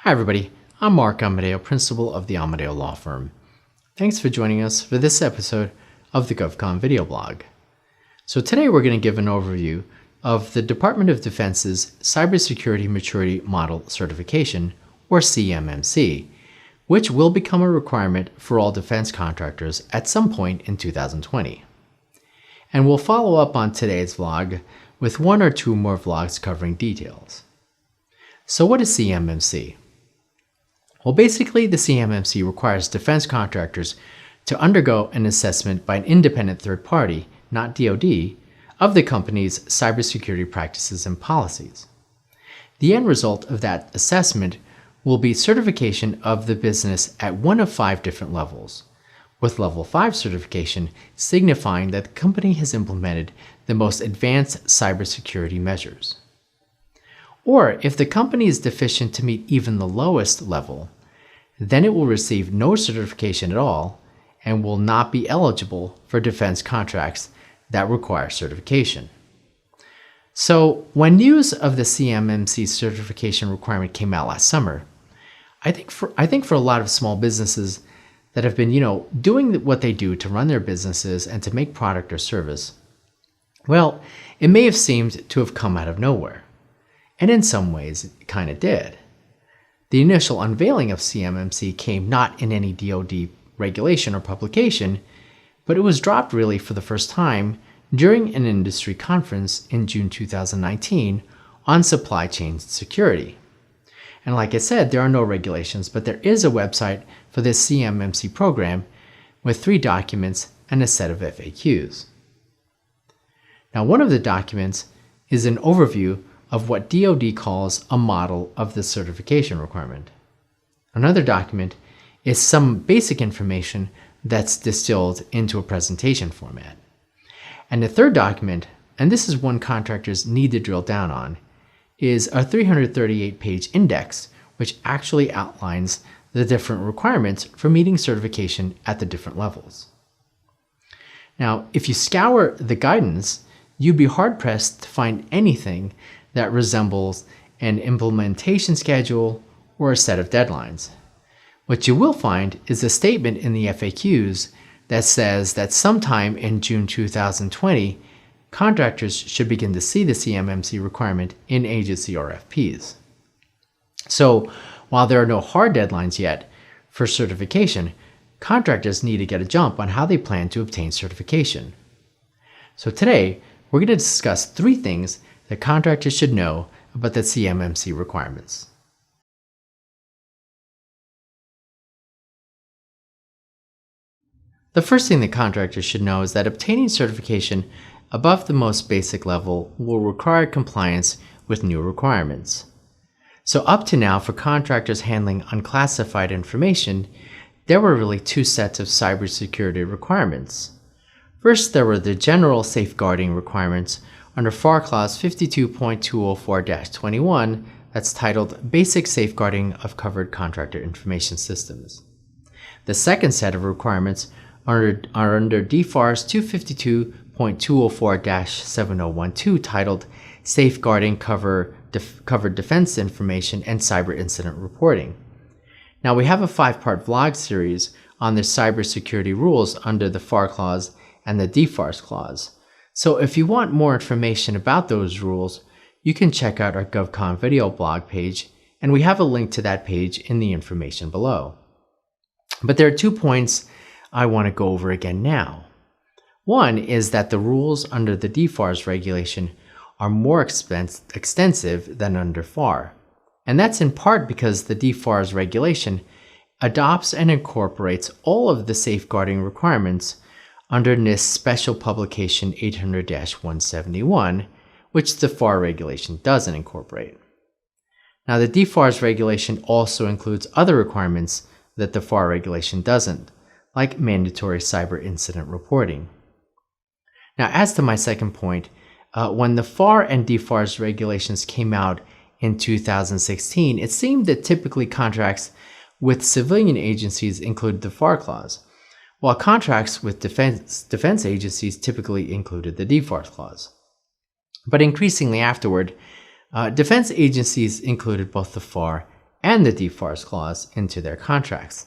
Hi everybody, I'm Mark Amadeo, principal of the Amadeo Law Firm. Thanks for joining us for this episode of the GovCon video blog. So today we're going to give an overview of the Department of Defense's Cybersecurity Maturity Model Certification, or CMMC, which will become a requirement for all defense contractors at some point in 2020. And we'll follow up on today's vlog with one or two more vlogs covering details. So what is CMMC? Well, basically, the CMMC requires defense contractors to undergo an assessment by an independent third party, not DoD, of the company's cybersecurity practices and policies. The end result of that assessment will be certification of the business at one of 5 different levels, with Level 5 certification signifying that the company has implemented the most advanced cybersecurity measures. Or if the company is deficient to meet even the lowest level, then it will receive no certification at all and will not be eligible for defense contracts that require certification. So when news of the CMMC certification requirement came out last summer, I think for a lot of small businesses that have been, doing what they do to run their businesses and to make product or service, well, it may have seemed to have come out of nowhere. And in some ways, it kind of did. The initial unveiling of CMMC came not in any DoD regulation or publication, but it was dropped really for the first time during an industry conference in June 2019 on supply chain security. And like I said, there are no regulations, but there is a website for this CMMC program with 3 documents and a set of FAQs. Now, one of the documents is an overview of what DoD calls a model of the certification requirement. Another document is some basic information that's distilled into a presentation format. And the third document, and this is one contractors need to drill down on, is a 338-page index which actually outlines the different requirements for meeting certification at the different levels. Now, if you scour the guidance, you'd be hard-pressed to find anything that resembles an implementation schedule or a set of deadlines. What you will find is a statement in the FAQs that says that sometime in June 2020, contractors should begin to see the CMMC requirement in agency RFPs. So while there are no hard deadlines yet for certification, contractors need to get a jump on how they plan to obtain certification. So today, we're going to discuss 3 things that contractors should know about the CMMC requirements. The first thing that contractors should know is that obtaining certification above the most basic level will require compliance with new requirements. So up to now, for contractors handling unclassified information, there were really 2 sets of cybersecurity requirements. First, there were the general safeguarding requirements under FAR Clause 52.204-21 that's titled Basic Safeguarding of Covered Contractor Information Systems. The second set of requirements are under DFARS 252.204-7012 titled Safeguarding Covered Defense Information and Cyber Incident Reporting. Now, we have a 5-part vlog series on the cybersecurity rules under the FAR Clause and the DFARS Clause. So if you want more information about those rules, you can check out our GovCon video blog page, and we have a link to that page in the information below. But there are 2 points I want to go over again now. One is that the rules under the DFARS regulation are more extensive than under FAR. And that's in part because the DFARS regulation adopts and incorporates all of the safeguarding requirements under NIST Special Publication 800-171, which the FAR regulation doesn't incorporate. Now, the DFARS regulation also includes other requirements that the FAR regulation doesn't, like mandatory cyber incident reporting. Now, as to my second point, when the FAR and DFARS regulations came out in 2016, it seemed that typically contracts with civilian agencies included the FAR clause, while contracts with defense agencies typically included the DFARS clause. But increasingly afterward, defense agencies included both the FAR and the DFARS clause into their contracts,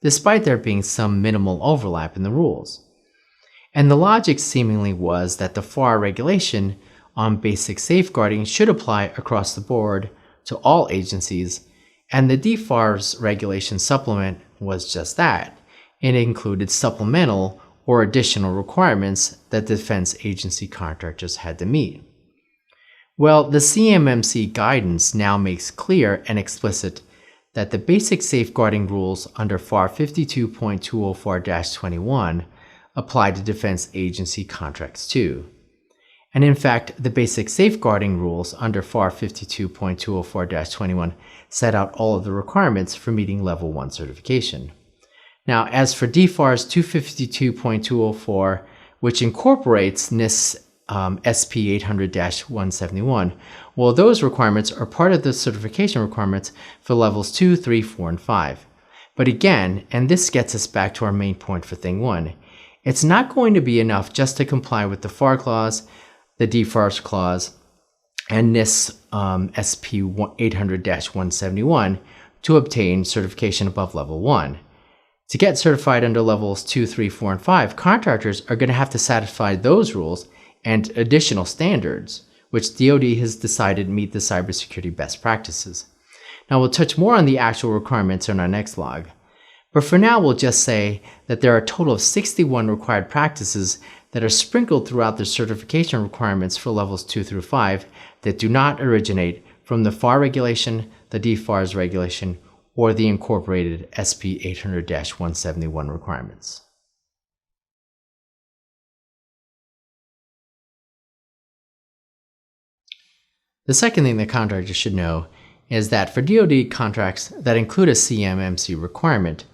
despite there being some minimal overlap in the rules. And the logic seemingly was that the FAR regulation on basic safeguarding should apply across the board to all agencies, and the DFARS regulation supplement was just that. It included supplemental or additional requirements that defense agency contractors had to meet. Well, the CMMC guidance now makes clear and explicit that the basic safeguarding rules under FAR 52.204-21 apply to defense agency contracts too. And in fact, the basic safeguarding rules under FAR 52.204-21 set out all of the requirements for meeting Level 1 certification. Now, as for DFARS 252.204, which incorporates NIST SP 800-171, well, those requirements are part of the certification requirements for levels 2, 3, 4, and 5. But again, and this gets us back to our main point for Thing 1, it's not going to be enough just to comply with the FAR clause, the DFARS clause, and NIST SP 800-171 to obtain certification above Level 1. To get certified under levels 2, 3, 4, and 5, contractors are going to have to satisfy those rules and additional standards, which DoD has decided meet the cybersecurity best practices. Now, we'll touch more on the actual requirements in our next log, but for now we'll just say that there are a total of 61 required practices that are sprinkled throughout the certification requirements for levels 2 through 5 that do not originate from the FAR regulation, the DFARS regulation, or the incorporated SP 800-171 requirements. The second thing that contractors should know is that for DoD contracts that include a CMMC requirement,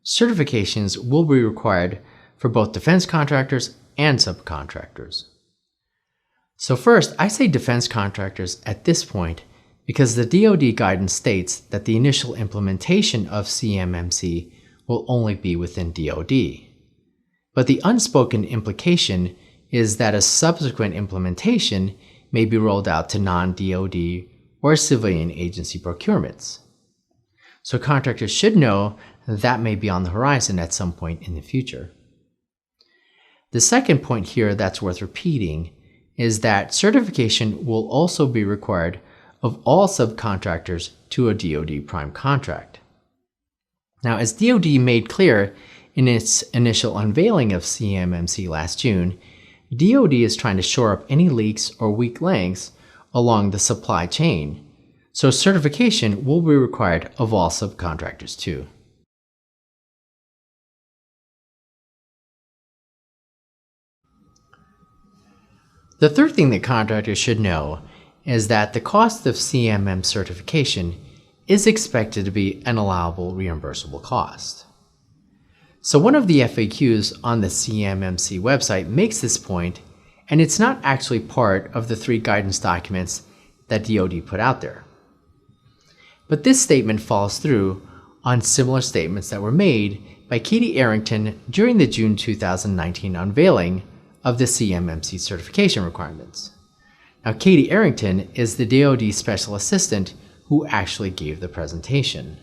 certifications will be required for both defense contractors and subcontractors. So first, I say defense contractors at this point because the DoD guidance states that the initial implementation of CMMC will only be within DoD. But the unspoken implication is that a subsequent implementation may be rolled out to non-DoD or civilian agency procurements. So contractors should know that may be on the horizon at some point in the future. The second point here that's worth repeating is that certification will also be required of all subcontractors to a DoD prime contract. Now, as DoD made clear in its initial unveiling of CMMC last June, DoD is trying to shore up any leaks or weak links along the supply chain, so certification will be required of all subcontractors too. The third thing that contractors should know is that the cost of CMM certification is expected to be an allowable reimbursable cost. So one of the FAQs on the CMMC website makes this point, and it's not actually part of the 3 guidance documents that DoD put out there. But this statement follows through on similar statements that were made by Katie Arrington during the June 2019 unveiling of the CMMC certification requirements. Now, Katie Arrington is the DoD Special Assistant who actually gave the presentation.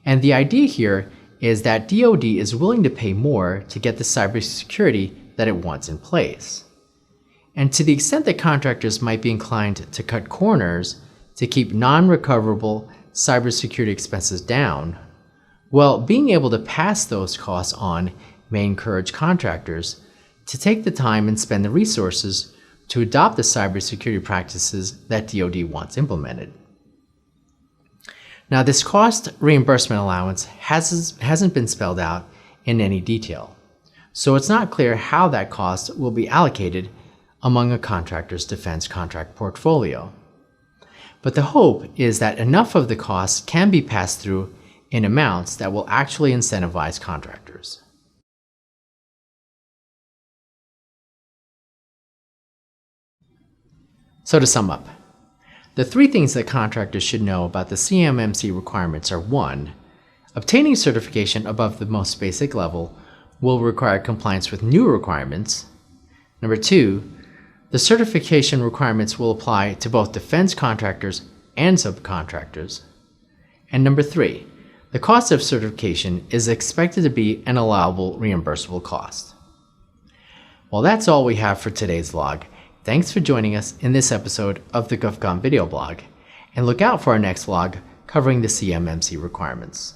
And the idea here is that DoD is willing to pay more to get the cybersecurity that it wants in place. And to the extent that contractors might be inclined to cut corners to keep non-recoverable cybersecurity expenses down, well, being able to pass those costs on may encourage contractors to take the time and spend the resources to adopt the cybersecurity practices that DoD wants implemented. Now, this cost reimbursement allowance hasn't been spelled out in any detail, so it's not clear how that cost will be allocated among a contractor's defense contract portfolio. But the hope is that enough of the costs can be passed through in amounts that will actually incentivize contractors. So to sum up, the 3 things that contractors should know about the CMMC requirements are: 1. Obtaining certification above the most basic level will require compliance with new requirements. 2. The certification requirements will apply to both defense contractors and subcontractors. And number 3, the cost of certification is expected to be an allowable reimbursable cost. Well, that's all we have for today's log. Thanks for joining us in this episode of the GovCon video blog, and look out for our next vlog covering the CMMC requirements.